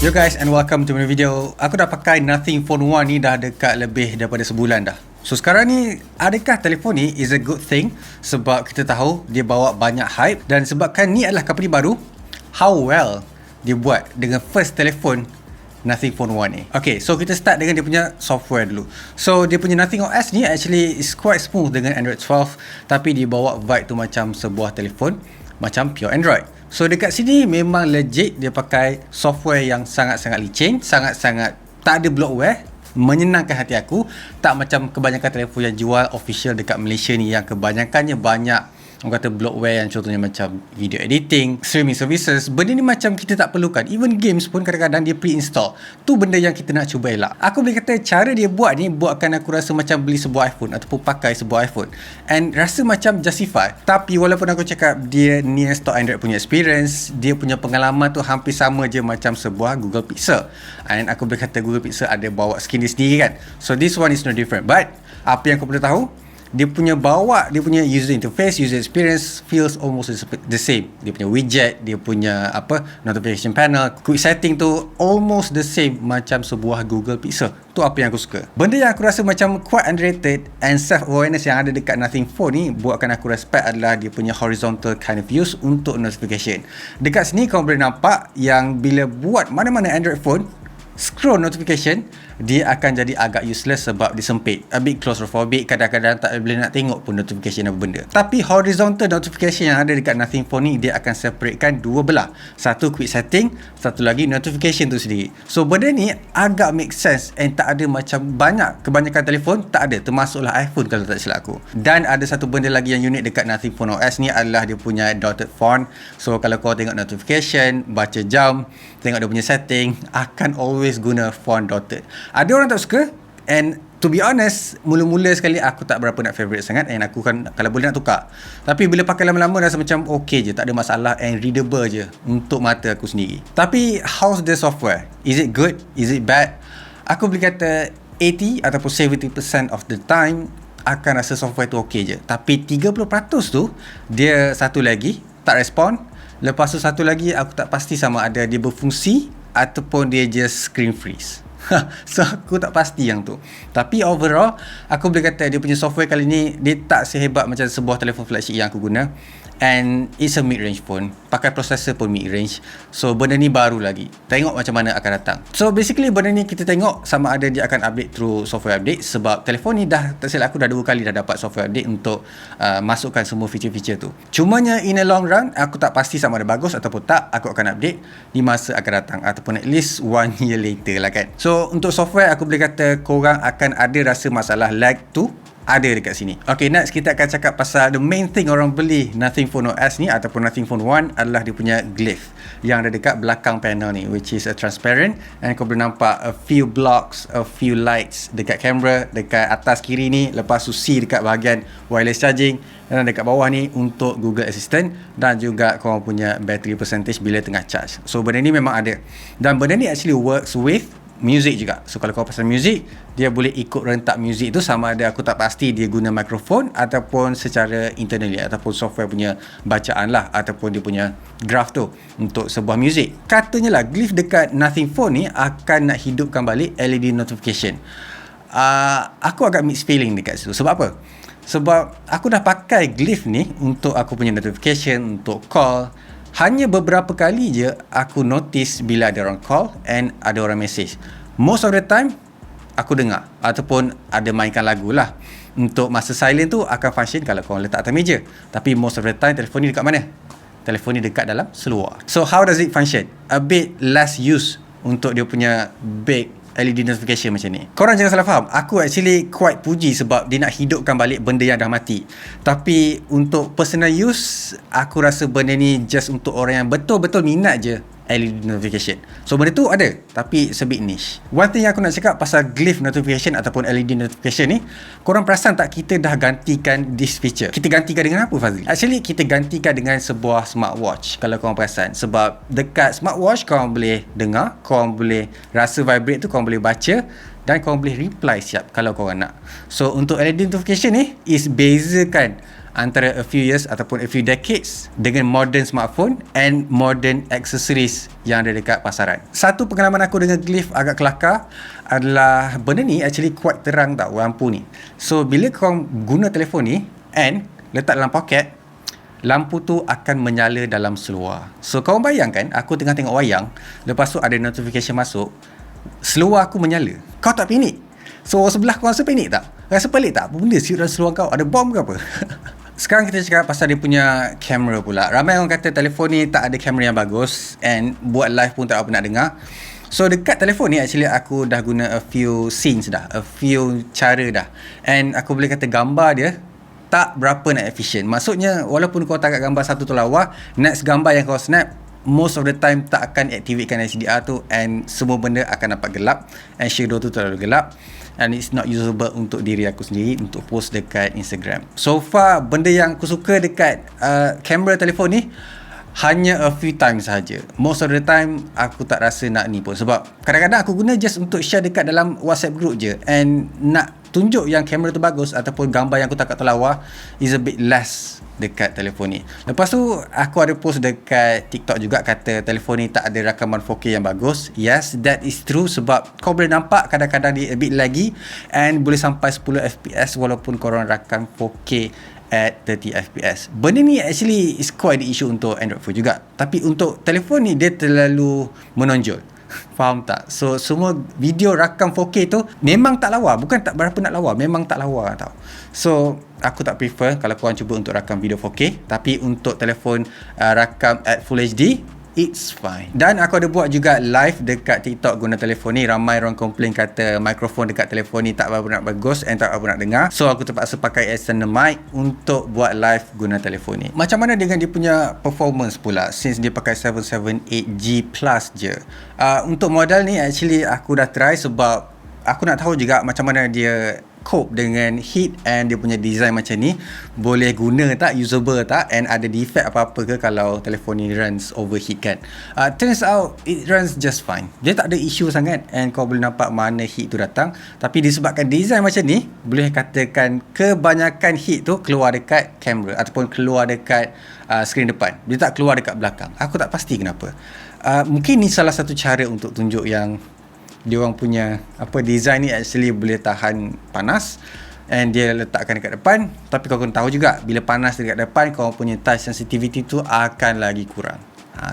Yo guys, and welcome to my video. Aku dah pakai Nothing Phone 1 ni dah dekat lebih daripada sebulan dah. So sekarang ni, adakah telefon ni is a good thing? Sebab kita tahu dia bawa banyak hype, dan sebabkan ni adalah company baru, how well dia buat dengan first telefon Nothing Phone 1 ni. Okay, so kita start dengan dia punya software dulu. So dia punya Nothing OS ni actually is quite smooth dengan Android 12, tapi dia bawa vibe tu macam sebuah telefon macam pure Android. So dekat sini memang legit dia pakai software yang sangat-sangat licin, sangat-sangat tak ada bloatware, menyenangkan hati aku. Tak macam kebanyakan telefon yang jual official dekat Malaysia ni yang kebanyakannya banyak orang kata bloatware, yang contohnya macam video editing, streaming services. Benda ni macam kita tak perlukan. Even games pun kadang-kadang dia pre-install. Tu benda yang kita nak cuba elak. Aku boleh kata cara dia buat ni buatkan aku rasa macam beli sebuah iPhone ataupun pakai sebuah iPhone, and rasa macam justify. Tapi walaupun aku cakap dia near stock Android punya experience, dia punya pengalaman tu hampir sama je macam sebuah Google Pixel. And aku boleh kata Google Pixel ada bawa skin dia sendiri kan. So this one is no different. But apa yang kau perlu tahu, dia punya user interface, user experience feels almost the same. Dia punya widget, dia punya notification panel, quick setting tu almost the same macam sebuah Google Pixel. Tu apa yang aku suka. Benda yang aku rasa macam quite underrated and self-awareness yang ada dekat Nothing Phone ni buatkan aku respect adalah dia punya horizontal kind of views untuk notification. Dekat sini kau boleh nampak yang bila buat mana-mana Android phone, scroll notification, dia akan jadi agak useless sebab dia sempit, a bit claustrophobic, kadang-kadang tak boleh nak tengok pun notification apa benda. Tapi horizontal notification yang ada dekat Nothing Phone ni, dia akan separatekan dua belah. Satu quick setting, satu lagi notification tu sendiri. So benda ni agak make sense and tak ada macam kebanyakan telefon tak ada, termasuklah iPhone kalau tak silap aku. Dan ada satu benda lagi yang unik dekat Nothing Phone OS ni adalah dia punya dotted font. So kalau kau tengok notification, baca jam, tengok dia punya setting, akan always guna font dotted. Ada orang tak suka, and to be honest, mula-mula sekali aku tak berapa nak favourite sangat, and aku kan kalau boleh nak tukar. Tapi bila pakai lama-lama rasa macam okay je, tak ada masalah and readable je untuk mata aku sendiri. Tapi how's the software? Is it good? Is it bad? Aku boleh kata 80 ataupun 70% of the time akan rasa software tu okay je. Tapi 30% tu dia satu lagi tak respon. Lepas tu satu lagi aku tak pasti sama ada dia berfungsi ataupun dia just screen freeze. So aku tak pasti yang tu. Tapi overall aku boleh kata dia punya software kali ni dia tak sehebat macam sebuah telefon flagship yang aku guna. And it's a mid-range phone, pakai processor pun mid-range. So benda ni baru lagi, tengok macam mana akan datang. So basically benda ni kita tengok sama ada dia akan update through software update. Sebab telefon ni dah, tak silap aku dah 2 kali dah dapat software update untuk masukkan semua feature-feature tu. Cumanya in a long run, aku tak pasti sama ada bagus ataupun tak. Aku akan update di masa akan datang, ataupun at least 1 year later lah kan. So untuk software aku boleh kata korang akan ada rasa masalah lag tu ada dekat sini. Okay, next kita akan cakap pasal the main thing orang beli Nothing Phone OS ni ataupun Nothing Phone 1 adalah dia punya glyph yang ada dekat belakang panel ni, which is a transparent, and kau boleh nampak a few blocks, a few lights dekat kamera, dekat atas kiri ni, lepas tu C dekat bahagian wireless charging, dan dekat bawah ni untuk Google Assistant, dan juga kau punya battery percentage bila tengah charge. So benda ni memang ada, dan benda ni actually works with music juga. So kalau kau pasang music, dia boleh ikut rentak music tu, sama ada aku tak pasti dia guna mikrofon ataupun secara internally, ataupun software punya bacaan lah, ataupun dia punya graph tu untuk sebuah music. Katanya lah glyph dekat Nothing Phone ni akan nak hidupkan balik LED notification. Aku agak mixed feeling dekat situ. Sebab apa? Sebab aku dah pakai glyph ni untuk aku punya notification, untuk call. Hanya beberapa kali je aku notice bila ada orang call and ada orang message. Most of the time aku dengar ataupun ada mainkan lagu lah. Untuk masa silent tu akan function kalau kau letak atas meja. Tapi most of the time telefon ni dekat mana? Telefon ni dekat dalam seluar. So how does it function? A bit less use untuk dia punya big LED notification macam ni. Korang jangan salah faham, aku actually quite puji sebab dia nak hidupkan balik benda yang dah mati. Tapi untuk personal use, aku rasa benda ni just untuk orang yang betul-betul minat je LED notification. So benda tu ada, tapi it's a bit niche. One thing yang aku nak cakap pasal glyph notification ataupun LED notification ni, korang perasan tak kita dah gantikan this feature? Kita gantikan dengan apa, Fazli? Actually kita gantikan dengan sebuah smartwatch, kalau korang perasan. Sebab dekat smartwatch korang boleh dengar, korang boleh rasa vibrate tu, korang boleh baca, dan korang boleh reply siap kalau korang nak. So untuk LED notification ni is bezakan antara a few years ataupun a few decades dengan modern smartphone and modern accessories yang ada dekat pasaran. Satu pengalaman aku dengan Glyph agak kelakar adalah benda ni actually quite terang tau, lampu ni. So bila kau guna telefon ni and letak dalam poket, lampu tu akan menyala dalam seluar. So kau bayangkan aku tengah tengok wayang, lepas tu ada notification masuk, seluar aku menyala. Kau tak panik? So orang sebelah kau rasa panik tak? Rasa pelik tak? Apa benda siut dalam seluar kau? Ada bom ke apa? Sekarang kita cakap pasal dia punya kamera pula. Ramai orang kata telefon ni tak ada kamera yang bagus and buat live pun tak apa nak dengar. So dekat telefon ni actually aku dah guna a few scenes dah, a few cara dah. And aku boleh kata gambar dia tak berapa nak efisien. Maksudnya walaupun kau tarik gambar satu tu lawa, next gambar yang kau snap most of the time tak akan activatekan HDR tu and semua benda akan nampak gelap and shadow tu terlalu gelap and it's not usable untuk diri aku sendiri untuk post dekat Instagram. So far benda yang aku suka dekat kamera telefon ni hanya a few times sahaja. Most of the time aku tak rasa nak ni pun, sebab kadang-kadang aku guna just untuk share dekat dalam WhatsApp group je and nak tunjuk yang kamera tu bagus ataupun gambar yang aku tangkap tu lawa is a bit less dekat telefon ni. Lepas tu aku ada post dekat TikTok juga kata telefon ni tak ada rakaman 4K yang bagus. Yes, that is true, sebab kau boleh nampak kadang-kadang dia a bit laggy and boleh sampai 10 FPS walaupun korang rakam 4K at 30 FPS. Benda ni actually is quite the issue untuk Android phone juga. Tapi untuk telefon ni dia terlalu menonjol. Faham tak? So semua video rakam 4K tu memang tak lawa. Bukan tak berapa nak lawa, memang tak lawa tau. So aku tak prefer kalau korang cuba untuk rakam video 4K. Tapi untuk telefon rakam at Full HD, it's fine. Dan aku ada buat juga live dekat TikTok guna telefon ni. Ramai orang komplain kata mikrofon dekat telefon ni tak berapa nak bagus and tak berapa nak dengar. So aku terpaksa pakai external mic untuk buat live guna telefon ni. Macam mana dengan dia punya performance pula, since dia pakai 778G plus je. Untuk model ni actually aku dah try sebab aku nak tahu juga macam mana dia cope dengan heat and dia punya design macam ni. Boleh guna tak, usable tak, and ada defect apa-apa ke kalau telefon ni runs overheat kan. Turns out it runs just fine. Dia tak ada issue sangat and kau boleh nampak mana heat tu datang. Tapi disebabkan design macam ni, boleh katakan kebanyakan heat tu keluar dekat kamera ataupun keluar dekat skrin depan. Dia tak keluar dekat belakang. Aku tak pasti kenapa. Mungkin ni salah satu cara untuk tunjuk yang dia orang punya design ni actually boleh tahan panas and dia letakkan dekat depan. Tapi kau kena tahu juga bila panas dekat depan, kau punya touch sensitivity tu akan lagi kurang.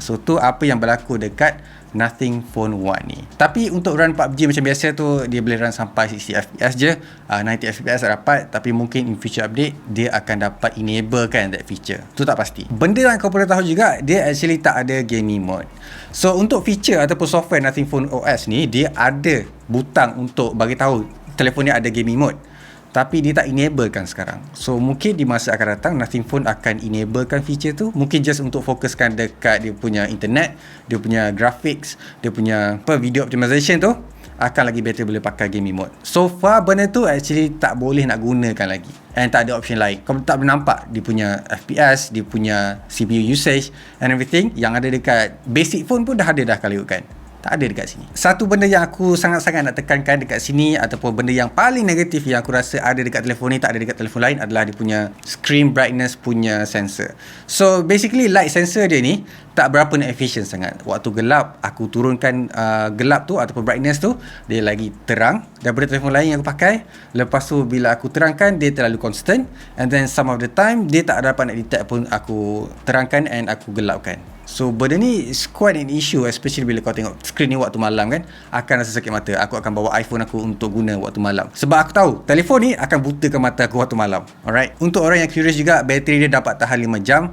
So tu apa yang berlaku dekat Nothing Phone 1 ni. Tapi untuk run PUBG macam biasa tu, dia boleh run sampai 60 FPS je, 90 FPS tak dapat. Tapi mungkin in future update dia akan dapat enable kan that feature. Tu tak pasti. Benda yang kau perlu tahu juga, dia actually tak ada gaming mode. So untuk feature ataupun software Nothing Phone OS ni, dia ada butang untuk bagi tahu telefon ni ada gaming mode, tapi dia tak enablekan sekarang. So mungkin di masa akan datang Nothing Phone akan enablekan feature tu. Mungkin just untuk fokuskan dekat dia punya internet, dia punya graphics, dia punya video optimization tu akan lagi better boleh pakai gaming mode. So far benda tu actually tak boleh nak gunakan lagi and tak ada option lain. Kau tak boleh nampak dia punya FPS, dia punya CPU usage and everything yang ada dekat basic phone pun dah ada dah kalau ikutkan. Tak ada dekat sini. Satu benda yang aku sangat-sangat nak tekankan dekat sini ataupun benda yang paling negatif yang aku rasa ada dekat telefon ni tak ada dekat telefon lain adalah dia punya screen brightness punya sensor. So basically light sensor dia ni tak berapa nak efficient sangat. Waktu gelap aku turunkan gelap tu ataupun brightness tu, dia lagi terang daripada telefon lain yang aku pakai. Lepas tu bila aku terangkan dia terlalu constant and then some of the time dia tak dapat nak detect pun aku terangkan and aku gelapkan. So benda ni is quite an issue, especially bila kau tengok screen ni waktu malam kan, akan rasa sakit mata. Aku akan bawa iPhone aku untuk guna waktu malam sebab aku tahu telefon ni akan butakan mata aku waktu malam. Alright, untuk orang yang curious juga, bateri dia dapat tahan 5 jam.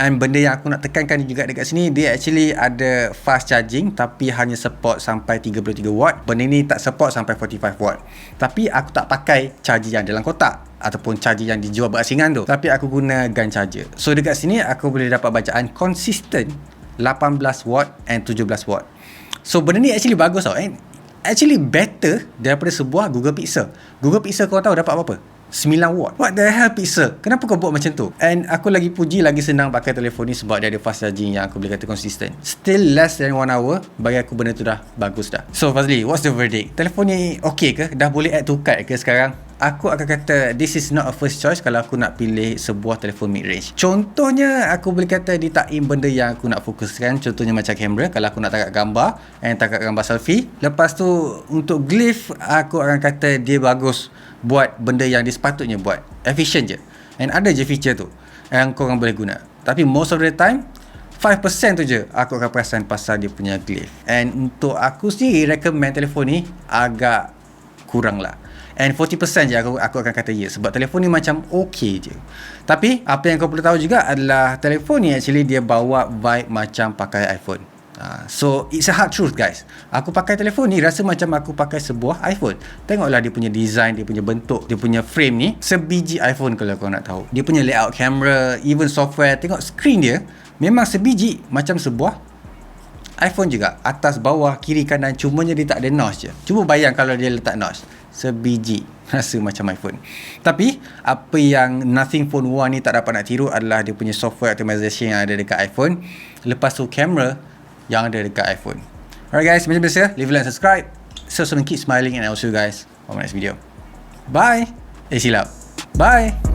And benda yang aku nak tekankan juga dekat sini, dia actually ada fast charging tapi hanya support sampai 33 watt. Benda ni tak support sampai 45 watt. Tapi aku tak pakai charger yang dalam kotak ataupun charger yang dijual berasingan tu, tapi aku guna gun charger. So dekat sini aku boleh dapat bacaan konsisten 18 watt and 17 watt. So benda ni actually bagus tau, and actually better daripada sebuah Google Pixel. Google Pixel kau tahu dapat apa? 9 watt. What the hell Pixel? Kenapa kau buat macam tu? And aku lagi puji, lagi senang pakai telefon ni sebab dia ada fast charging yang aku boleh kata konsisten. Still less than 1 hour. Bagi aku benda tu dah bagus dah. So Fazli, what's the verdict? Telefon ni okay ke? Dah boleh add to cart ke sekarang? aku akan kata this is not a first choice kalau aku nak pilih sebuah telefon mid-range. Contohnya, aku boleh kata dia tak in benda yang aku nak fokuskan. Contohnya macam kamera, kalau aku nak tangkap gambar tangkap gambar selfie. Lepas tu untuk glyph, aku akan kata dia bagus buat benda yang dia sepatutnya buat, efficient je, and ada je feature tu yang korang boleh guna. Tapi most of the time 5% tu je aku akan perasan pasal dia punya glyph. And untuk aku sendiri recommend telefon ni agak kurang lah. And 40% je aku akan kata ya, sebab telefon ni macam okay je. Tapi apa yang kau perlu tahu juga adalah telefon ni actually dia bawa vibe macam pakai iPhone. So it's a hard truth guys. Aku pakai telefon ni rasa macam aku pakai sebuah iPhone. Tengoklah dia punya design, dia punya bentuk, dia punya frame ni sebiji iPhone kalau kau nak tahu. Dia punya layout kamera, even software, tengok screen dia memang sebiji macam sebuah iPhone juga. Atas, bawah, kiri, kanan, cumanya dia tak ada notch je. Cuba bayang kalau dia letak notch, sebiji, rasa macam iPhone. Tapi apa yang Nothing Phone 1 ni tak dapat nak tiru adalah dia punya software optimization yang ada dekat iPhone. Lepas tu kamera yang ada dekat iPhone. Alright guys, macam biasa, leave a like and subscribe. So keep smiling and I'll see you guys on my next video. Bye. Silap. Bye.